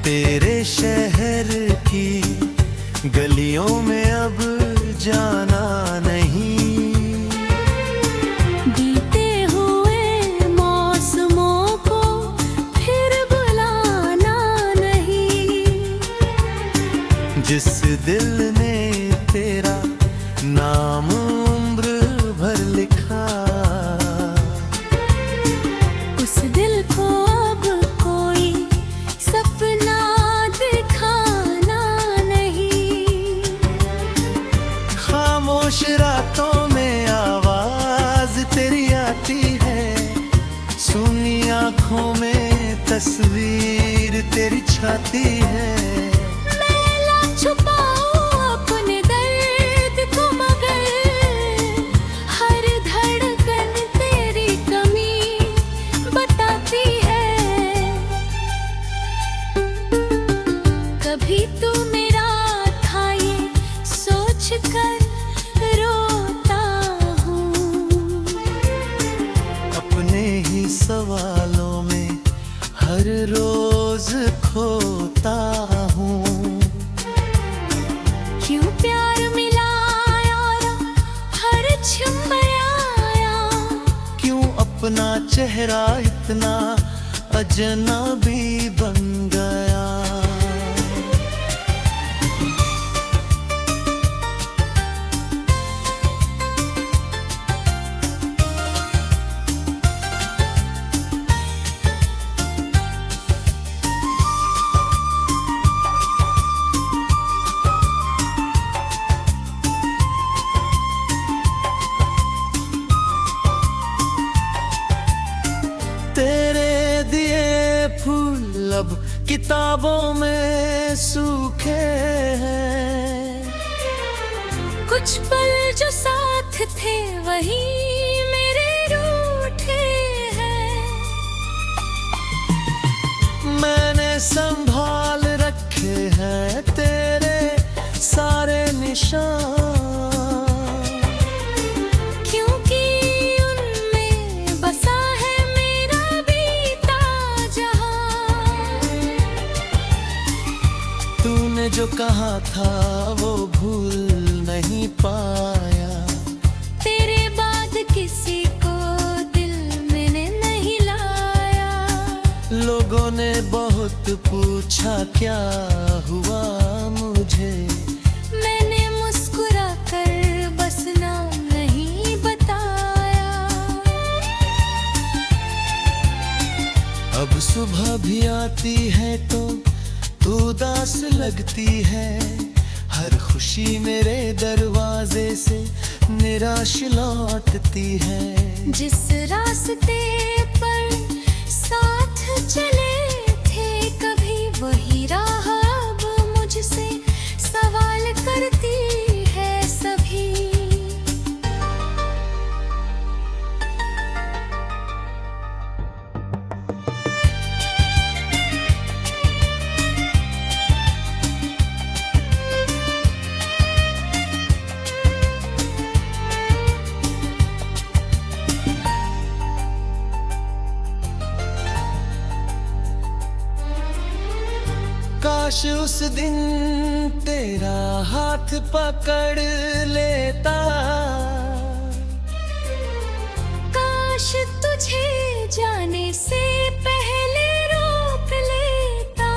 तेरे शहर की गलियों में अब जाना नहीं। बीते हुए मौसमों को फिर बुलाना नहीं। जिस दिल ने तेरा नाम उम्र भर लिखा, उस दिल को अब कोई सपना दिखाना नहीं। खामोश रातों में आवाज तेरी आती है, सुनी आंखों में तस्वीर तेरी छाती है। मैं छुपाऊं अपने दर्द को, मगर हर धड़कन तेरी कमी बताती है। कभी तू मेरा था ये सोच कर रोता हूँ। अपने ही सवालों में हर रोज खोता हूँ। क्यों प्यार मिला और हर क्षण आया, क्यों अपना चेहरा इतना अजनबी बन गया। तेरे दिए फूल अब किताबों में सूखे हैं। कुछ पल जो साथ थे वही मेरे रूठे हैं। मैंने संभाल रखे हैं तेरे सारे निशान, क्योंकि उनमें बसा है मेरा बीता जहां। तूने जो कहा था वो भूल नहीं पाया। तेरे बाद किसी को दिल मैंने नहीं लाया। लोगों ने बहुत पूछा क्या हुआ मुझे, मैंने मुस्कुरा कर बस नाम नहीं बताया। अब सुबह भी आती है तो तू उदास लगती है। हर खुशी मेरे दरवाजे से निराश लौटती है। जिस रास्ते पर साथ चले थे कभी, वही राह अब मुझसे सवाल करती है सभी। काश उस दिन तेरा हाथ पकड़ लेता, काश तुझे जाने से पहले रोक लेता।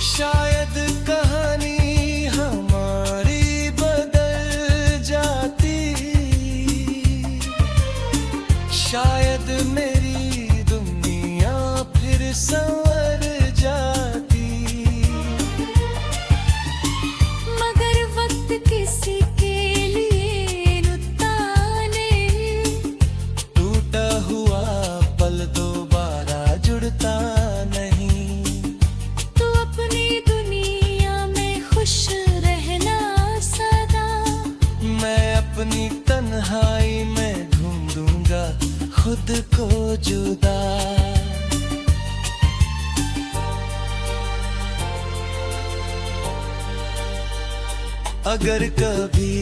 शायद कहानी हमारी बदल जाती। शायद मेरी दुनिया फिर संवर जाती। मगर वक्त किसी के लिए रुकता नहीं। टूटा हुआ पल दोबारा जुड़ता नहीं। तू अपनी दुनिया में खुश रहना सदा। मैं अपनी तन्हाई में ढूंढूंगा खुद को जुदा। अगर कभी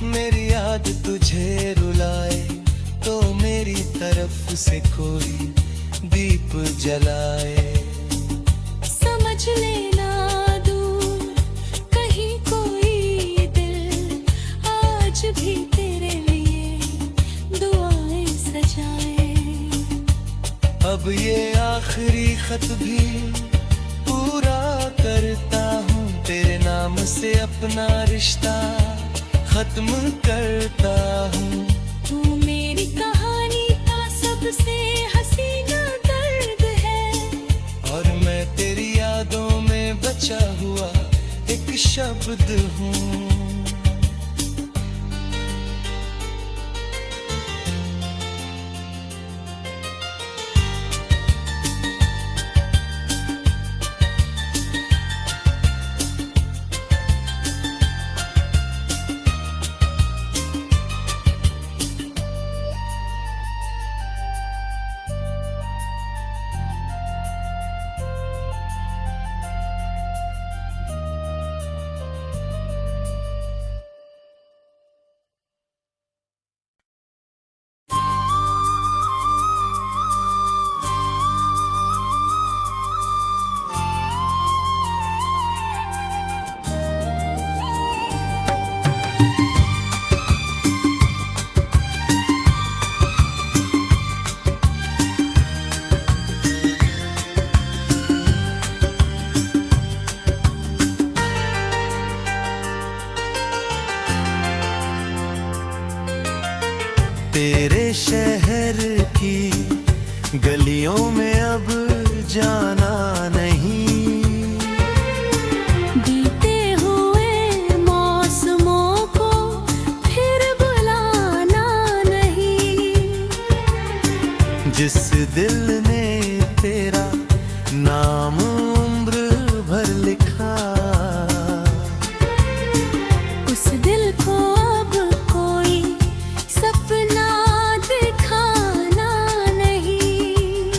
मेरी याद तुझे रुलाए तो मेरी तरफ से कोई दीप जलाए। समझ लेना दूर कहीं कोई दिल आज भी तेरे लिए दुआएं सजाए। अब ये आखिरी खत भी पूरा करता हूँ, तेरे नाम से अपना रिश्ता खत्म करता हूँ। तू मेरी कहानी का सबसे हसीना दर्द है, और मैं तेरी यादों में बचा हुआ एक शब्द हूँ। तेरे शहर की गलियों में अब जाना नहीं, बीते हुए मौसमों को फिर बुलाना नहीं। जिस दिल ने तेरा नाम उम्र भर लिखा, उस दिल को अब कोई सपना दिखाना नहीं।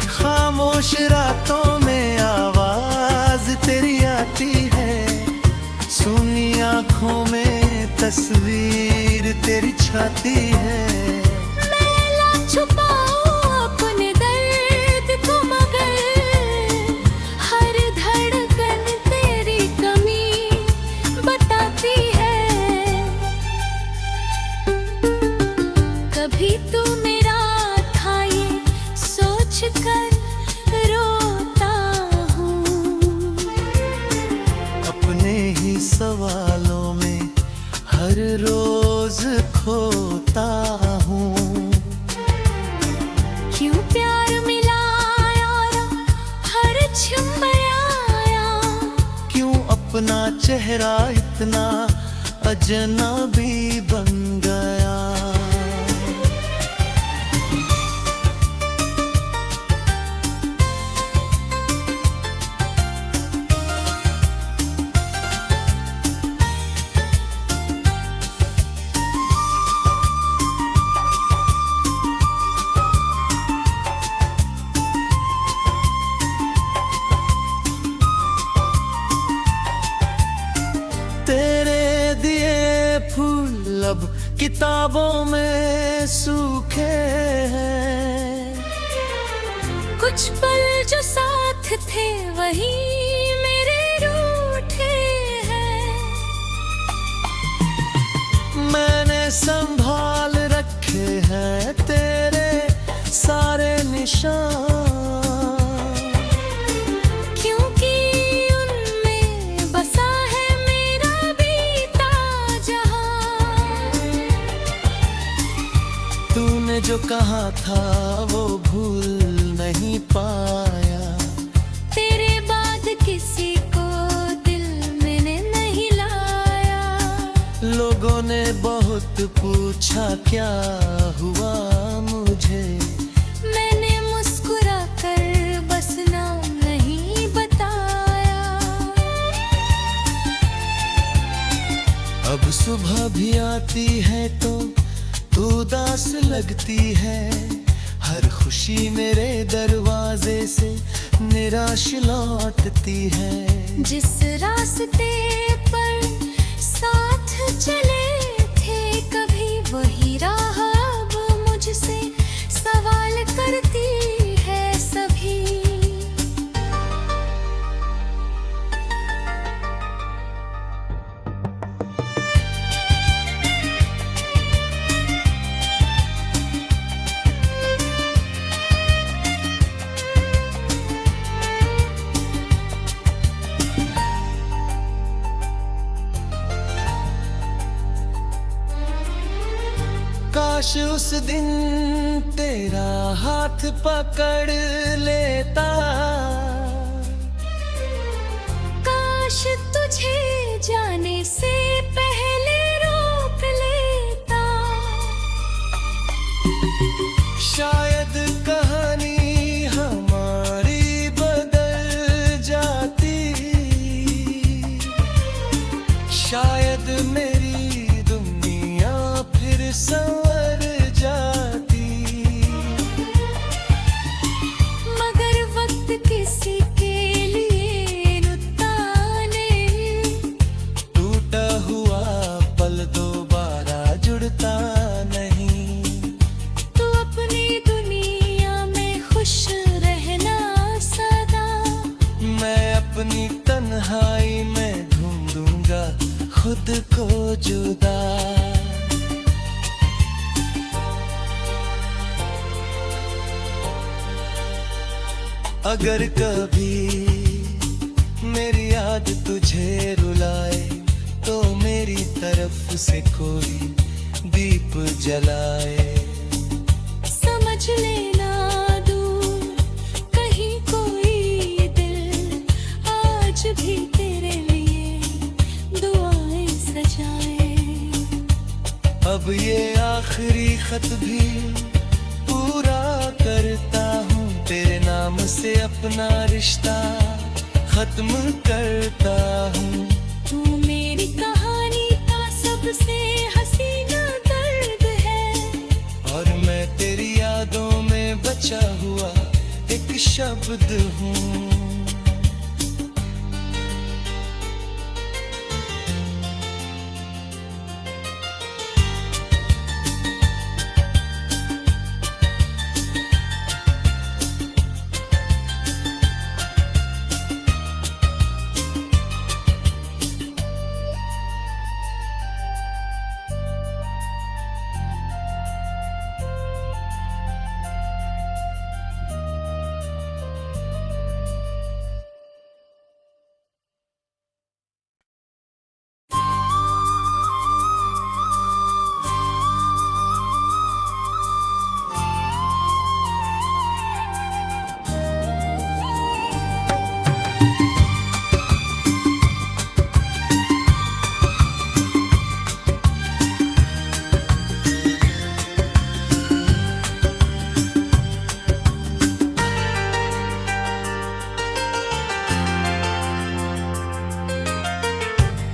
खामोश रातों में आवाज तेरी आती है, सुनी आंखों में तस्वीर तेरी छाती है। मैं ला छुपाऊं अपने दर्द को, मगर हर धड़कन तेरी कमी बताती है। कभी तू मेरा था ये सोच कर रोता हूँ, अपने ही सवालों में हर रोज खोता हूँ। क्यों प्यार मिला यारा हर क्षण आया, क्यों अपना चेहरा इतना अजनबी बन गया। तेरे दिए फूल अब किताबों में सूखे हैं, कुछ पल जो साथ थे वही मेरे रूठे हैं। मैंने संभाल रखे हैं तेरे सारे निशान, क्योंकि उनमें बसा है मेरा बीता जहां। तूने जो कहा था वो भूल नहीं पाया, तेरे बाद किसी को दिल मैंने नहीं लाया। लोगों ने बहुत पूछा क्या हुआ मुझे, मैंने मुस्कुरा कर बस नाम नहीं बताया। अब सुबह भी आती है तो तू उदास लगती है, हर खुशी मेरे दरवाजे से निराश लौटती है। जिस रास्ते पर साथ चले थे कभी, वही राह अब मुझसे सवाल करती है। उस दिन तेरा हाथ पकड़ लेता, काश तुझे जाने से पहले रोक लेता। शायद कहानी हमारी बदल जाती, शायद मेरी दुनिया फिर संवर जाती। मगर वक्त किसी के लिए रुकता नहीं, टूटा हुआ पल दोबारा जुड़ता नहीं। तू अपनी दुनिया में खुश रहना सदा, मैं अपनी तन्हाई में ढूंढूंगा खुद को जुदा। अगर कभी मेरी याद तुझे रुलाए, तो मेरी तरफ से कोई दीप जलाए। समझ लेना दूर कहीं कोई दिल आज भी तेरे लिए दुआएं सजाए। अब ये आखिरी खत भी पूरा करता हूँ, तेरे नाम से अपना रिश्ता खत्म करता हूँ। तू मेरी कहानी का सबसे हसीना दर्द है, और मैं तेरी यादों में बचा हुआ एक शब्द हूँ।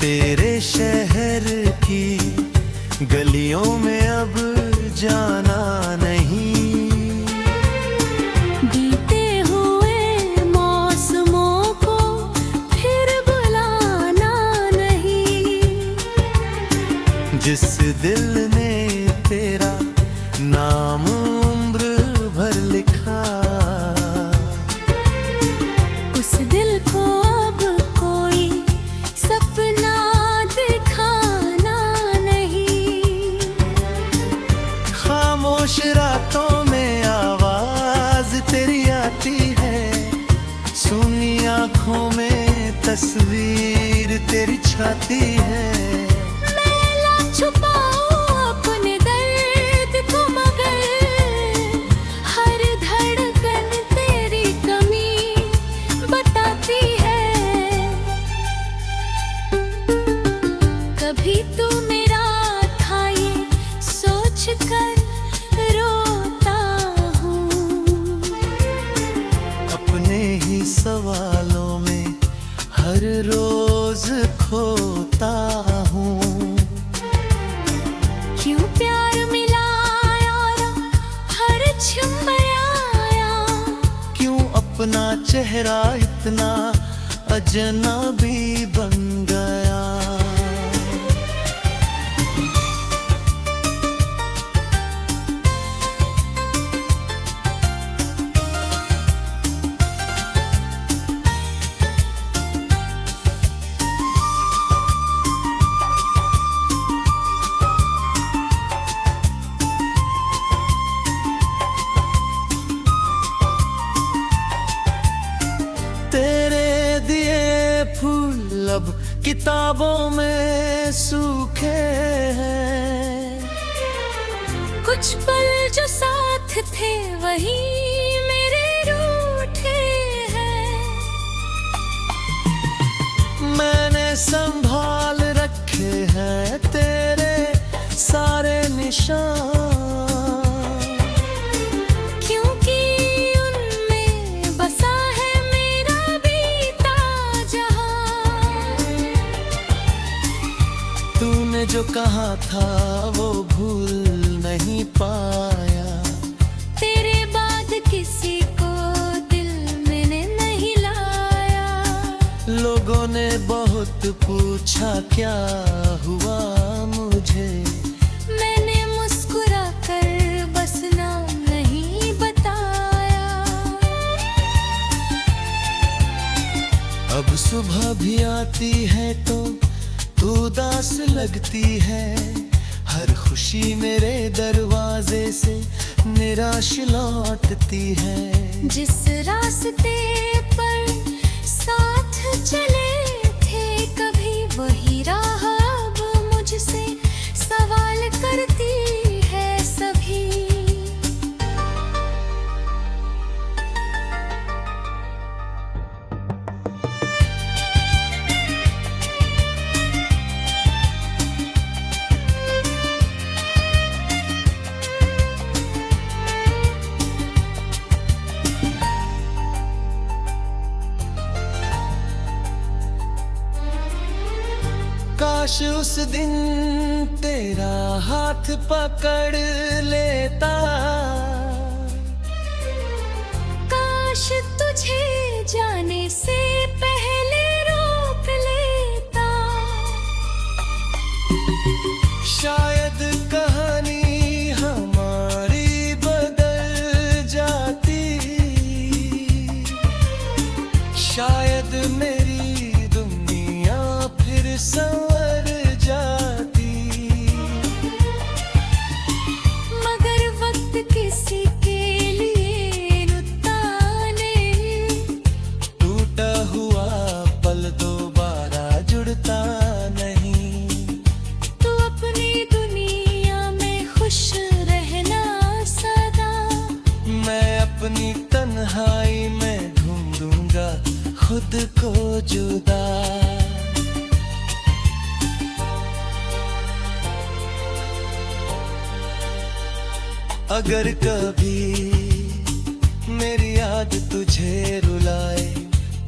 तेरे शहर की गलियों में अब जाना नहीं, बीते हुए मौसमों को फिर बुलाना नहीं। जिस दिल ने तेरा नाम उम्र भर लिखा, उस दिल को अब कोई सपना दिखाना नहीं। खामोश रातों में आवाज तेरी आती है, सुनी आंखों में तस्वीर तेरी छाती है। मैं छुपाऊं अपने दर्द को, मगर हर धड़कन तेरी कमी बताती है। कभी तू मेरा था ये सोच कर रोता हूँ, अपने ही सवालों में हर रोज खोता हूँ। क्यों प्यार मिला यार हर क्षण आया, क्यों अपना चेहरा इतना अजनबी बन गया। तेरे दिए फूल अब किताबों में सूखे हैं, कुछ पल जो साथ थे वही मेरे रूठे हैं। मैंने संभाल रखे हैं तेरे सारे निशान, क्योंकि उनमें बसा है मेरा बीता जहां। तूने जो कहा था वो भूल नहीं पाया, तेरे बाद किसी को दिल मैंने नहीं लाया। लोगों ने बहुत पूछा क्या हुआ मुझे, मैंने मुस्कुरा कर बस नाम नहीं बताया। अब सुबह भी आती है तो तू उदास लगती है, हर खुशी मेरे दरवाजे से निराश लौटती है। जिस रास्ते पर साथ चले थे कभी वही राह अब मुझसे सवाल करती है सभी। काश उस दिन तेरा हाथ पकड़ लेता, काश तुझे जाने से पहले रोक लेता। शायद कहानी हमारी बदल जाती, शायद मेरी दुनिया फिर संवर जाती। मगर वक्त किसी के लिए रुकता नहीं, टूटा हुआ पल दोबारा जुड़ता नहीं। तू अपनी दुनिया में खुश रहना सदा, मैं अपनी तन्हाई में ढूंढूंगा खुद को जुदा। अगर कभी मेरी याद तुझे रुलाए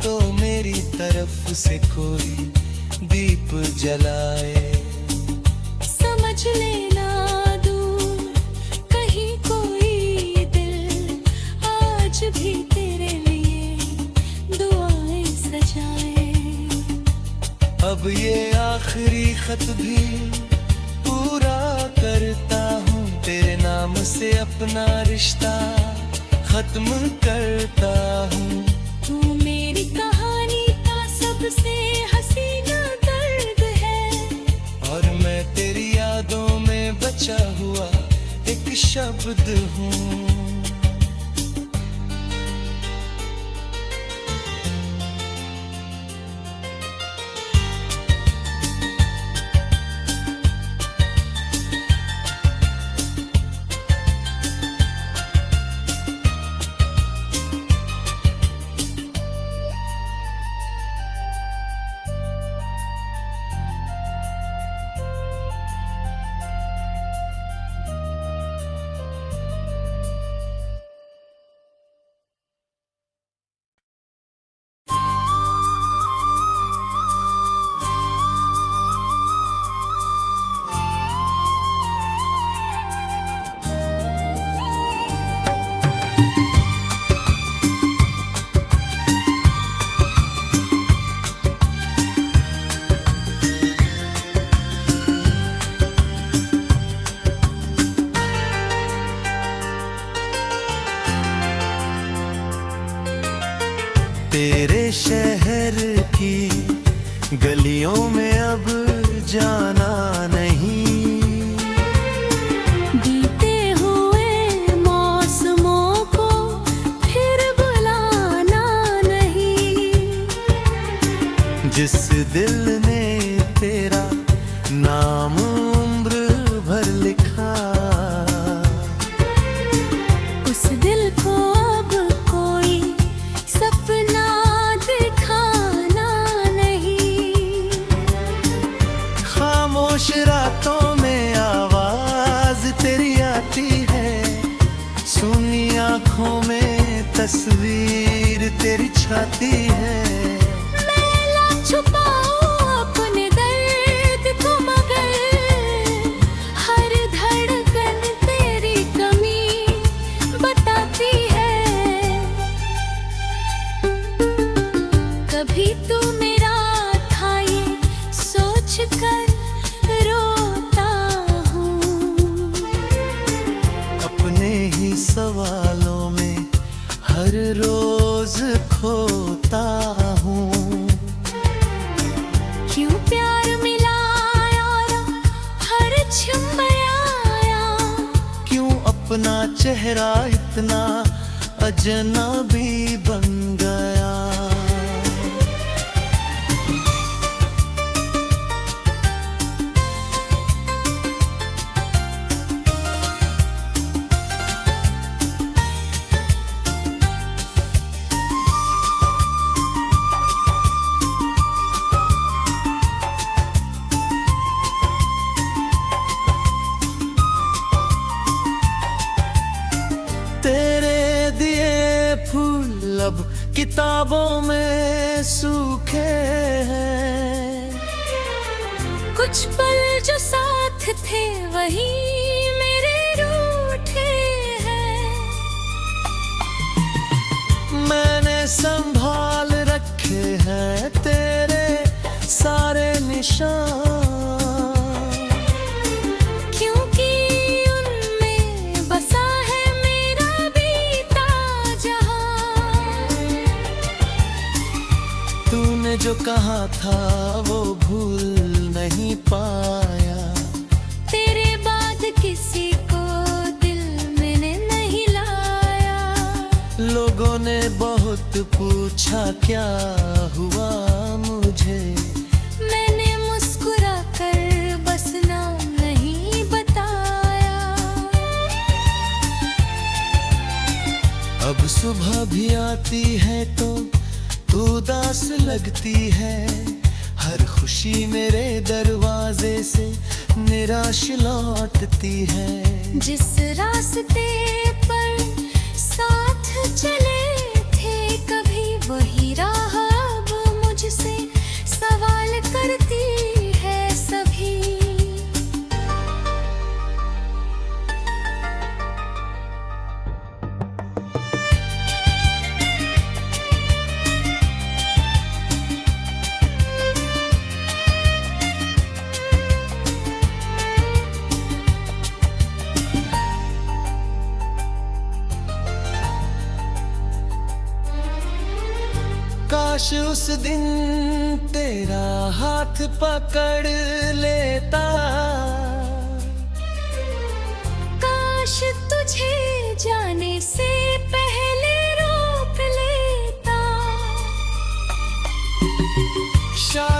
तो मेरी तरफ से कोई दीप जलाए। समझ लेना दूर कहीं कोई दिल आज भी तेरे लिए दुआएं सजाए। अब ये आखिरी खत भी पूरा करता हूँ, तेरे नाम से अपना रिश्ता खत्म करता हूँ। तू मेरी कहानी का सबसे हसीना दर्द है, और मैं तेरी यादों में बचा हुआ एक शब्द हूँ। तेरे शहर की गलियों में अब जाना नहीं, बीते हुए मौसमों को फिर बुलाना नहीं। जिस दिल ने तेरा नाम उम्र भर लिखा, तस्वीर तेरी छाती है। मैला छुपाऊं अपने दर्द को मगर हर धड़कन तेरी कमी बताती है। कभी तू मेरा था ये सोच कर रोता हूँ। अपने ही सवालों में हर रोज खोता हूँ। क्यों प्यार मिला यारा हर क्षण आया। क्यों अपना चेहरा इतना अजनबी बन गया। तेरे दिए फूल अब किताबों में सूखे हैं। कुछ पल जो साथ थे वही मेरे रूठे हैं। मैंने संभाल रखे हैं तेरे सारे निशान। क्योंकि उनमें बसा है मेरा बीता जहां। तूने जो कहा था वो भूल नहीं पाया। तेरे बाद किसी को दिल मैंने नहीं लाया। लोगों ने बहुत पूछा क्या हुआ मुझे। मैंने मुस्कुरा कर बस नाम नहीं बताया। अब सुबह भी आती है तो तू उदास लगती है। हर खुशी मेरे दरवाजे से निराश लौटती है। जिस रास्ते पर साथ चले थे कभी वही राह अब मुझसे सवाल करती है सभी। काश उस दिन तेरा हाथ पकड़ लेता। काश तुझे जाने से पहले रोक लेता। शायद